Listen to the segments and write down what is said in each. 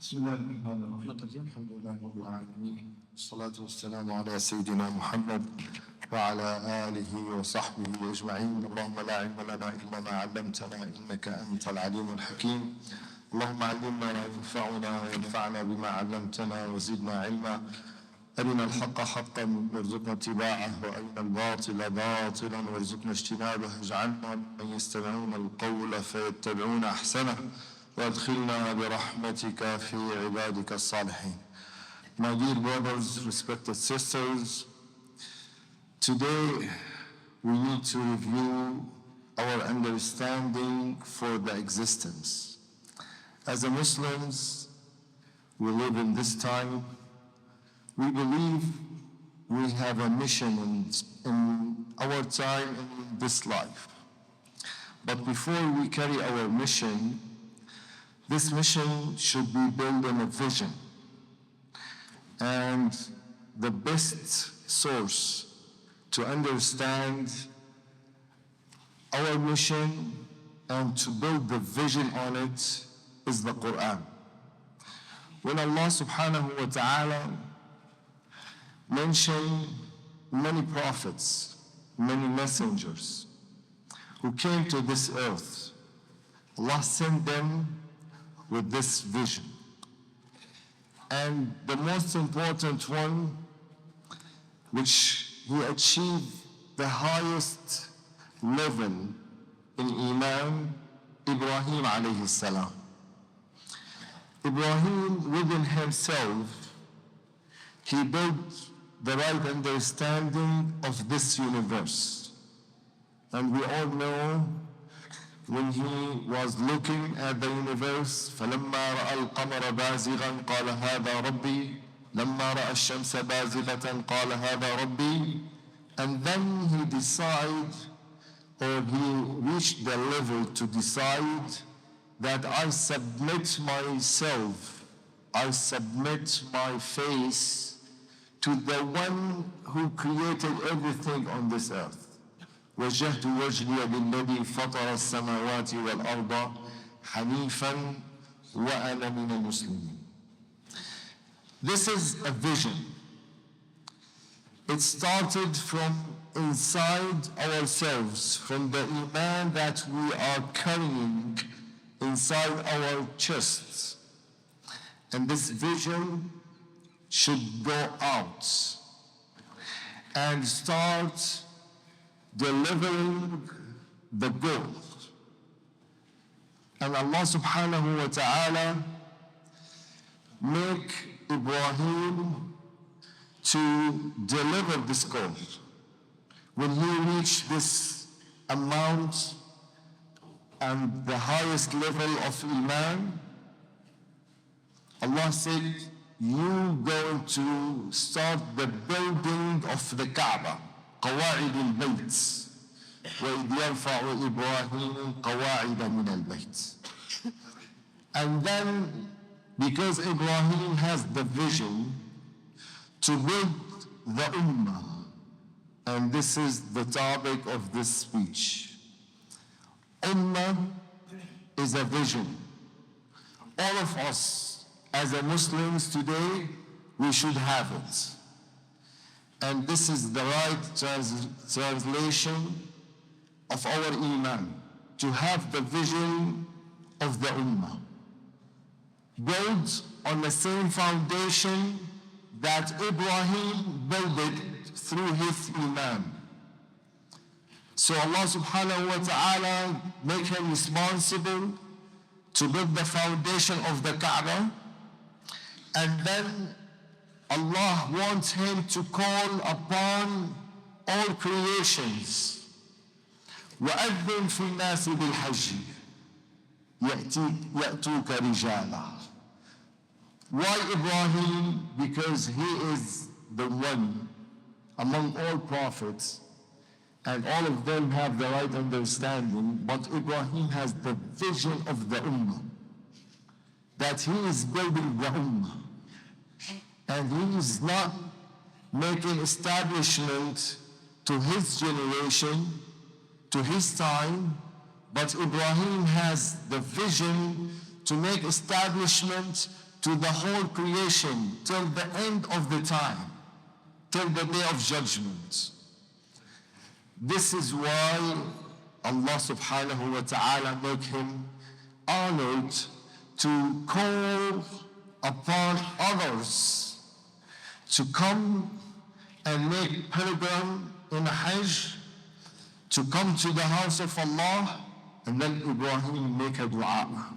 بسم الله الرحمن الرحيم الحمد لله رب العالمين والصلاة والسلام على سيدنا محمد وعلى آله وصحبه أجمعين. اللهم لا علم لنا إلا ما علمتنا إنك أنت العليم الحكيم. اللهم علمنا ما ينفعنا وانفعنا بما علمتنا وزدنا علما. أرنا الحق حقا وارزقنا اتباعه وأرنا الباطل باطلا وارزقنا اجتنابه. اجعلنا ممن يستمعون القول فيتبعون أحسنه وادخلنا برحمتك في عبادك الصالحين. My dear brothers, respected sisters, today we need to review our understanding for the existence. As a Muslims, we live in this time. We believe we have a mission in our time in this life. But before we carry our mission, this mission should be built on a vision. And the best source to understand our mission and to build the vision on it is the Quran. When Allah subhanahu wa ta'ala mentioned many prophets, many messengers who came to this earth, Allah sent them with this vision. And the most important one, which he achieved the highest level in Iman, Ibrahim alayhi salam. Ibrahim within himself, he built the right understanding of this universe. And we all know when he was looking at the universe, فَلَمَّا رَأَى الْقَمَرَ بَازِغًا قَالَ هَذَا رَبِّي لَمَّا رَأَى الشَّمْسَ بَازِغَةً قَالَ هَذَا رَبِّي. And then he decided, or he reached the level to decide that I submit myself, I submit my face to the one who created everything on this earth. وجهت وجهي للذي فطر السماوات والأرض حنيفا وأنا من المسلمين. This is a vision. It started from inside ourselves, from the iman that we are carrying inside our chests. And this vision should go out and start delivering the goal. And Allah subhanahu wa ta'ala make Ibrahim to deliver this goal. When he reached this amount and the highest level of Iman, Allah said, you going to start the building of the Kaaba. قواعد البيت وإذ يرفع إبراهيم قواعد من البيت. And then, because Ibrahim has the vision to build the Ummah, and this is the topic of this speech. Ummah is a vision. All of us, as a Muslims today, we should have it. And this is the right translation of our Iman, to have the vision of the Ummah. Built on the same foundation that Ibrahim built it through his Iman. So Allah subhanahu wa ta'ala make him responsible to build the foundation of the Kaaba, and then Allah wants him to call upon all creations. وَأَذِّنْ فِي النَّاسِ بِالْحَجِّ يَأْتُوكَ رِجَالًا. Why Ibrahim? Because he is the one among all prophets, and all of them have the right understanding, but Ibrahim has the vision of the Ummah, that he is building the Ummah. And he is not making establishment to his generation, to his time, but Ibrahim has the vision to make establishment to to the whole creation till the end of the time, till the day of judgment. This is why Allah subhanahu wa ta'ala made him honored to call upon others to come and make pilgrim in a Hajj, to come to the house of Allah, and then Ibrahim make a dua.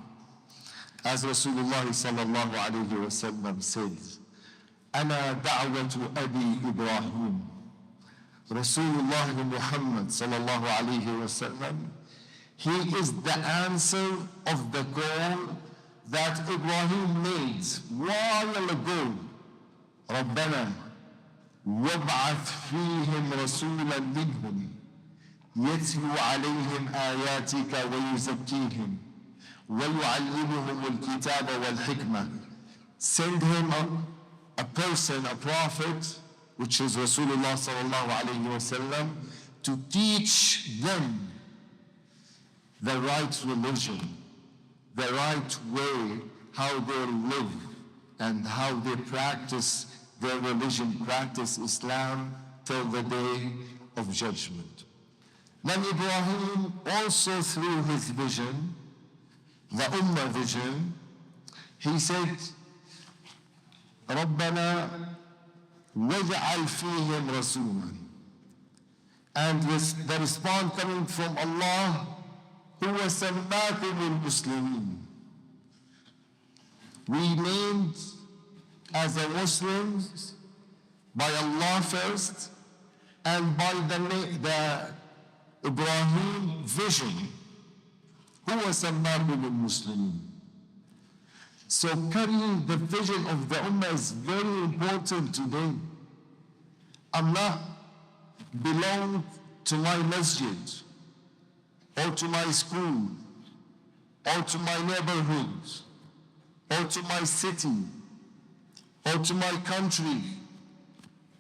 As Rasulullah sallallahu alayhi wa sallam says, أنا دعوة أبي إبراهيم. Rasulullah Muhammad sallallahu alayhi wa sallam, he is the answer of the call that Ibrahim made while ago. ربنا وابعث فيهم رسولا منهم يتلو عليهم آياتك ويزكيهم ويعلمهم الكتاب والحكمة. Send him a person, a prophet, which is Rasulullah sallallahu alayhi wa sallam, to teach them the right religion, the right way, how they live and how they practice their religion, practice Islam till the day of judgment. Then Ibrahim also through his vision, the Ummah vision, he said, رَبَّنَا وَاجْعَلْ فِيهِمْ رَسُولًا. And with the response coming from Allah, هُوَ سَمَّاكُمُ الْمُسْلِمِينَ. We named as a Muslims by Allah first and by the Ibrahim vision. هُوَ سَمَّاكُمُ الْمُسْلِمِينَ. So carrying the vision of the Ummah is very important today. I'm not belong to my masjid, or to my school, or to my neighborhood, or to my city, or to my country.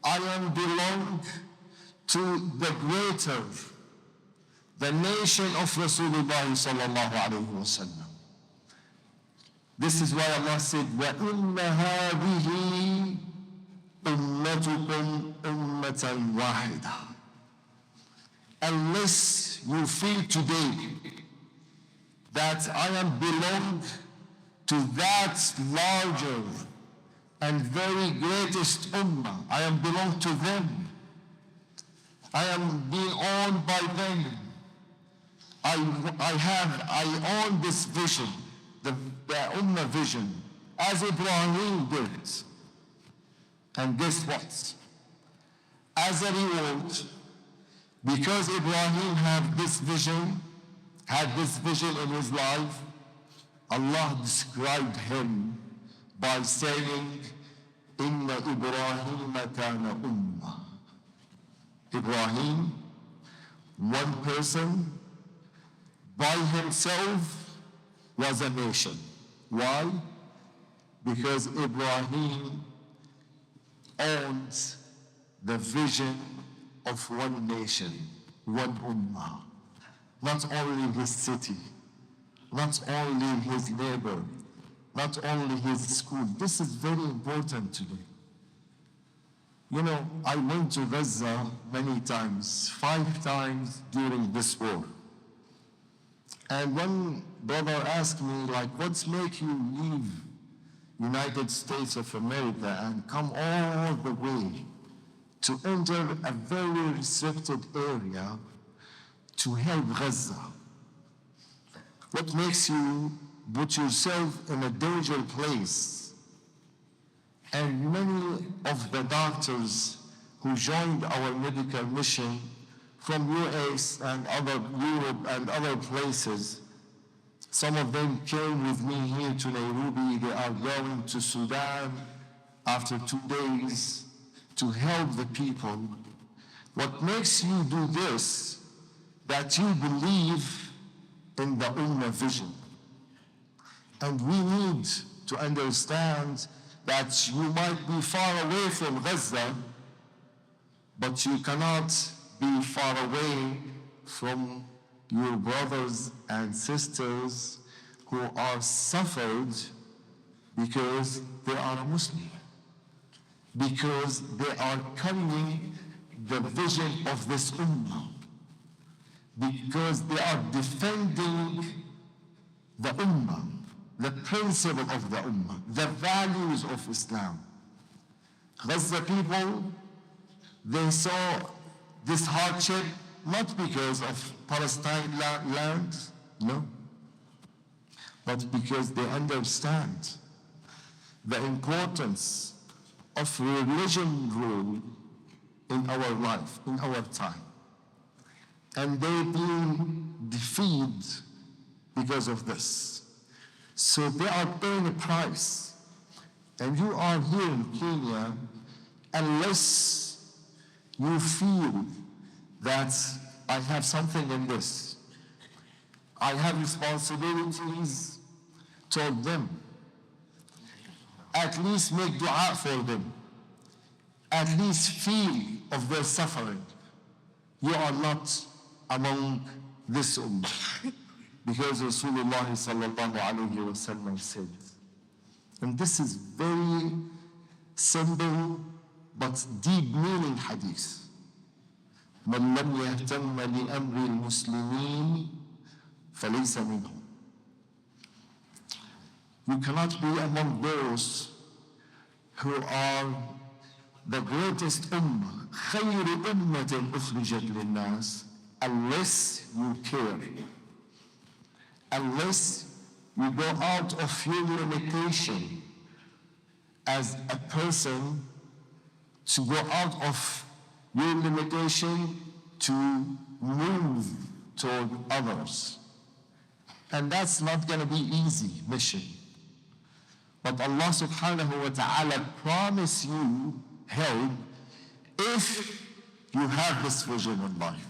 I am belong to the greater, the nation of Rasulullah sallallahu alayhi wa sallam. This is why Allah said, وَإِنَّ هَذِهِ أُمَّتُكُمْ أُمَّةً وَاحِدًا. Unless you feel today that I am belong to that larger and very greatest ummah, I am belong to them, I am being owned by them, I own this vision, the Ummah vision, as Ibrahim did. And guess what? As a reward, because Ibrahim had this vision in his life, Allah described him by saying, Inna Ibrahim kana ummah. Ibrahim, one person, by himself, was a nation. Why? Because Ibrahim owns the vision of one nation, one ummah. Not only his city, not only his neighbor, not only his school. This is very important today. You know, I went to Zaza many times, 5 times during this war. And one brother asked me, like, what's make you leave United States of America and come all the way to enter a very restricted area to help Gaza? What makes you put yourself in a dangerous place? And many of the doctors who joined our medical mission from US and other Europe and other places, some of them came with me here to Nairobi. They are going to Sudan after 2 days to help the people. What makes you do this, that you believe in the Ummah vision. And we need to understand that you might be far away from Gaza, but you cannot be far away from your brothers and sisters who are suffered Because they are a Muslim. Because they are carrying the vision of this ummah. Because they are defending the ummah, the principle of the ummah, the values of Islam. Gaza people, they saw this hardship not because of Palestine land, no, but because they understand the importance of religion rule in our life, in our time. And they've been defeated because of this. So they are paying a price. And you are here in Kenya, unless you feel that I have something in this, I have responsibilities toward them, at least make dua for them, at least feel of their suffering. You are not among this ummah. Because Rasulullah sallallahu alayhi wa sallam said, and this is very simple but deep meaning hadith. من لم يهتم لأمر المسلمين فليس منهم. You cannot be among those who are the greatest ummah, خير أمة أخرجت للناس, unless you care, unless you go out of your limitation as a person, to go out of your limitation to move toward others. And that's not going to be easy mission. But Allah subhanahu wa ta'ala promise you help if you have this vision in life.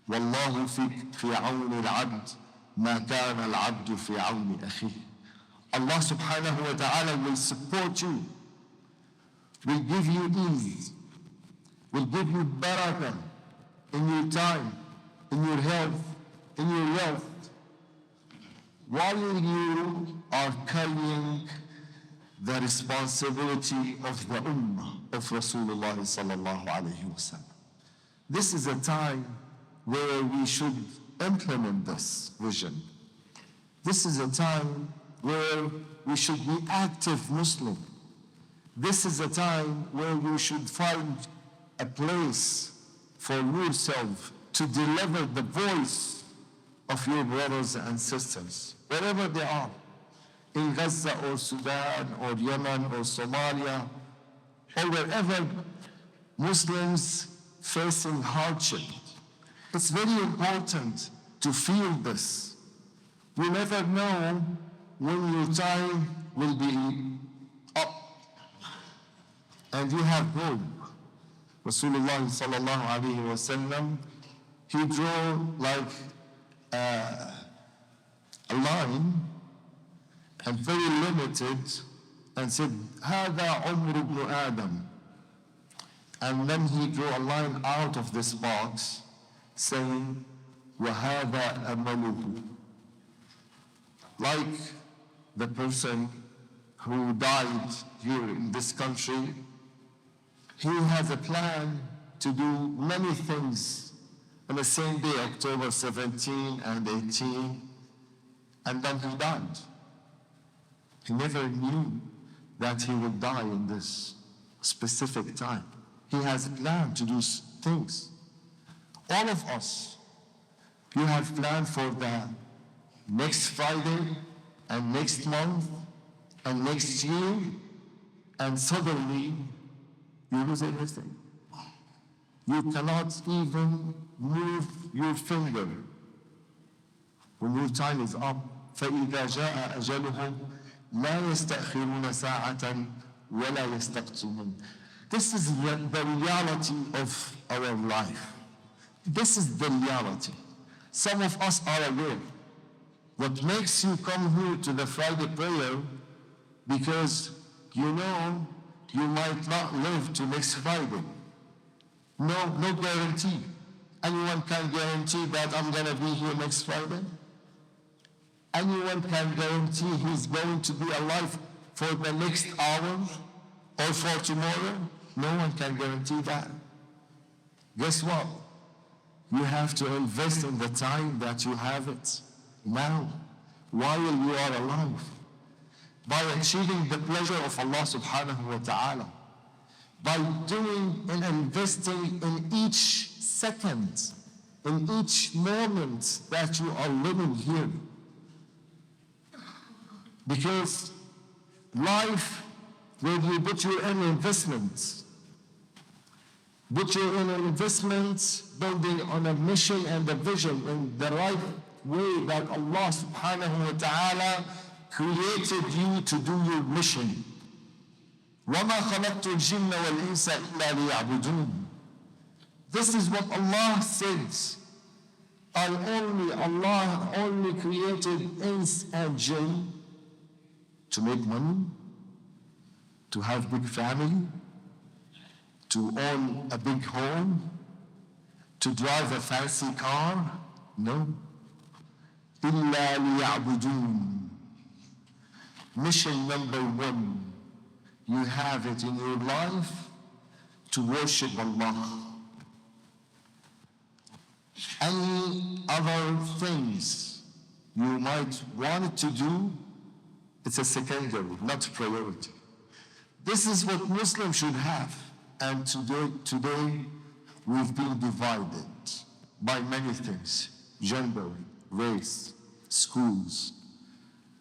وَاللَّهُ فِي عَوْنِ الْعَبْدِ مَا كَانَ الْعَبْدُ فِي عَوْنِ أَخِيهِ. Allah subhanahu wa ta'ala will support you, will give you ease, will give you barakah in your time, in your health, in your wealth, while you are carrying the responsibility of the ummah of Rasulullah sallallahu alayhi wa sallam. This is a time where we should implement this vision. This is a time where we should be active Muslim. This is a time where you should find a place for yourself to deliver the voice of your brothers and sisters, wherever they are, in Gaza or Sudan or Yemen or Somalia, or wherever Muslims facing hardship. It's very important to feel this. You never know when your time will be up and you have hope. Rasulullah sallallahu alayhi wa sallam, he drew like a line and very limited and said, هذا عمر ابن آدم. And then he drew a line out of this box saying, وهذا أمله. Like the person who died here in this country, he has a plan to do many things on the same day, October 17 and 18, and then he died. He never knew that he would die in this specific time. He has a plan to do things. All of us, you have planned for the next Friday and next month and next year, and suddenly you lose everything. You cannot even move your finger when your time is up. فَإِذَا جَاءَ أَجَلُهُمْ لَا يَسْتَأْخِرُونَ سَاعَةً وَلَا يَسْتَقْدِمُونَ. This is the reality of our life. This is the reality. Some of us are aware. What makes you come here to the Friday prayer, because you know you might not live to next Friday. No guarantee. Anyone can guarantee that I'm going to be here next Friday? anyone can guarantee he's going to be alive for the next hour or for tomorrow? No one can guarantee that. Guess what? You have to invest in the time that you have it now, while you are alive, by achieving the pleasure of Allah subhanahu wa ta'ala, by doing and investing in each second, in each moment that you are living here. Because life, when you put you in investments, put you in an investment building on a mission and a vision in the right way that Allah subhanahu wa ta'ala created you to do your mission. وَمَا خَلَقْتُ الْجِنَّ وَالْإِنسَ إِلَّا لِيَعْبُدُونَ. This is what Allah says. Allah only created ins and jinn to make money, to have big family, to own a big home, to drive a fancy car. No. إِلَّا لِيَعْبُدُونَ. Mission number one, you have it in your life to worship Allah. Any other things you might want to do, it's a secondary, not priority. This is what Muslims should have. And today we've been divided by many things: gender, race, schools.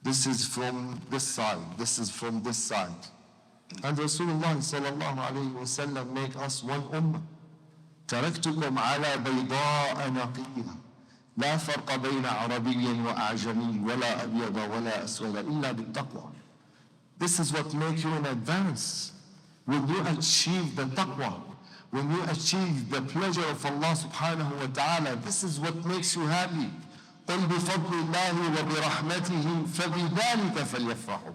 This is from this side, this is from this side. And Rasulullah sallallahu alayhi wa sallam make us one ummah. تركتكم على بيضاء نقية لا فرق بين عربي وأعجمي ولا أبيض ولا أسود إلا بالتقوى. This is what makes you in advance. When you achieve the taqwa, when you achieve the pleasure of Allah subhanahu wa ta'ala, this is what makes you happy. قُلْ بِفَضْلِ اللَّهِ وَبِرَحْمَتِهِ فَبِذَلِكَ فَلْيَفْرَحُوا.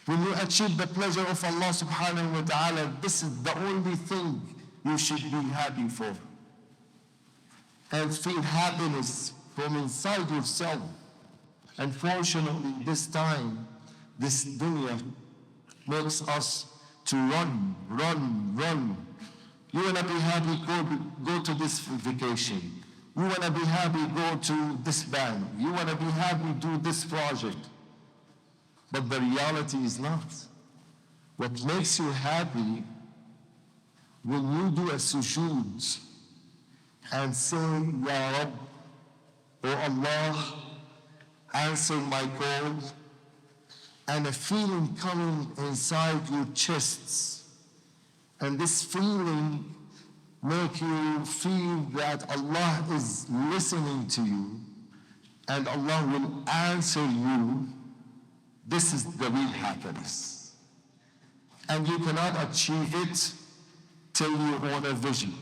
When you achieve the pleasure of Allah subhanahu wa ta'ala, this is the only thing you should be happy for. And feel happiness from inside yourself. Unfortunately, this time, this dunya makes us to run. You want to be happy, go to this vacation. You want to be happy, go to this band. You want to be happy, do this project. But the reality is not. What makes you happy when you do a sujood and say, Ya Rabb, O Allah, answer my call, and a feeling coming inside your chests, and this feeling make you feel that Allah is listening to you and Allah will answer you. This is the real happiness. And you cannot achieve it till you own a vision.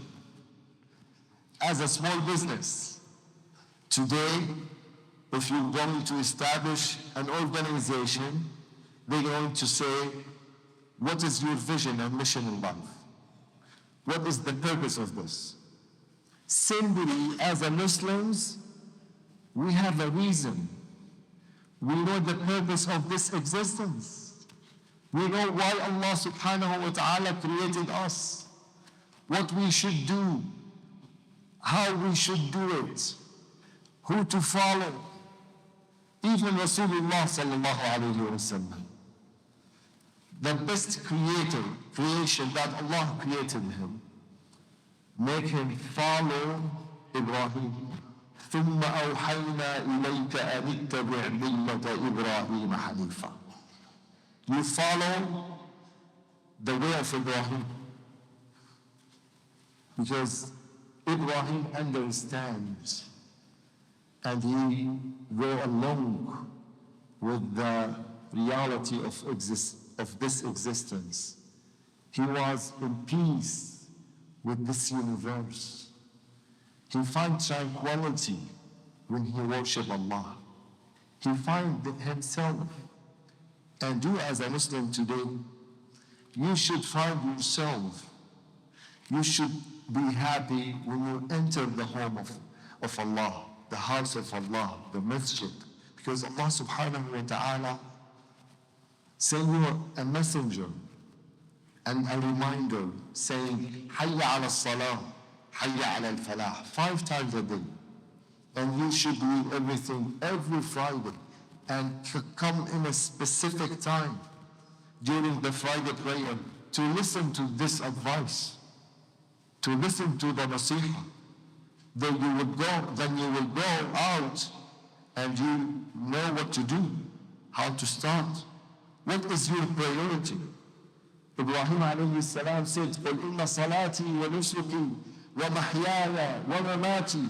As a small business, today, if you're going to establish an organization, they're going to say, what is your vision and mission in life? What is the purpose of this? Simply, as a Muslims, we have a reason. We know the purpose of this existence. We know why Allah subhanahu wa ta'ala created us, what we should do, how we should do it, who to follow. Even Rasulullah sallallahu alayhi wa sallam, the best creation that Allah created him, make him follow Ibrahim. ثم أوحينا إليك أن اتبع ملة إبراهيم حنيفا. You follow the way of Ibrahim, because Ibrahim understands and he go along with the reality of this existence. He was in peace with this universe. He finds tranquility when he worships Allah. He finds himself. And you as a Muslim today, you should find yourself. You should be happy when you enter the home of Allah, the house of Allah, the masjid, Because Allah subhanahu wa ta'ala sent you a messenger and a reminder saying, Hayya ala salah, Hayya ala al-falah, 5 times a day. And you should do everything every Friday and come in a specific time during the Friday prayer to listen to this advice, to listen to the nasiha. Then you will go out and you know what to do, how to start. What is your priority? Ibrahim alayhi salam said, قُلْ إِنَّ صَلَاتِي وَنُسُكِي وَمَحْيَايَ وَمَمَاتِي.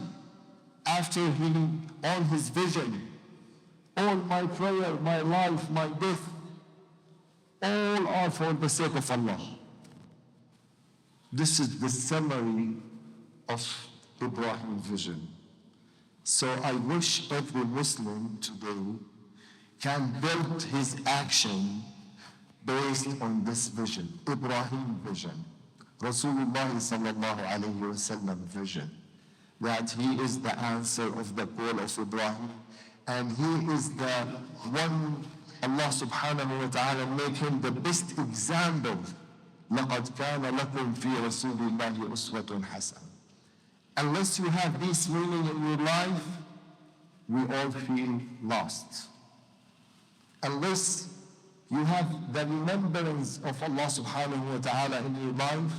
After on his vision, all my prayer, my life, my death, all are for the sake of Allah. This is the summary of Ibrahim's vision. So I wish every Muslim today can build his action based on this vision, Ibrahim vision, Rasulullah sallallahu alayhi wa sallam vision, that he is the answer of the call of Ibrahim, and he is the one Allah subhanahu wa ta'ala make him the best example. لَقَدْ كَانَ لَكُمْ فِي رَسُولِ اللَّهِ أُسْوَةٌ حَسَنَةٌ. Unless you have this meaning in your life, we all feel lost. Unless you have the remembrance of Allah subhanahu wa ta'ala in your life,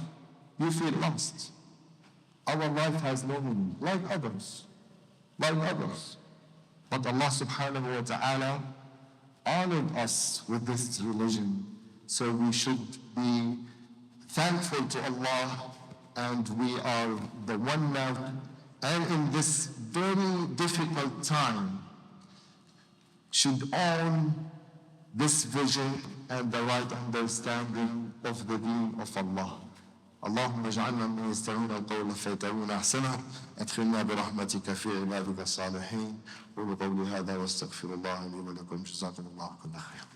you feel lost. Our life has no meaning, like others. But Allah subhanahu wa ta'ala honored us with this religion, so we should be thankful to Allah, and we are the one now, and in this very difficult time, should own this vision and the right understanding of the deen of Allah. اللهم اجعلنا من يستمعون القول فيتبعون احسنه ادخلنا برحمتك في عبادك الصالحين. قولوا قولي هذا واستغفر الله لي ولكم جزاكم الله كل خير.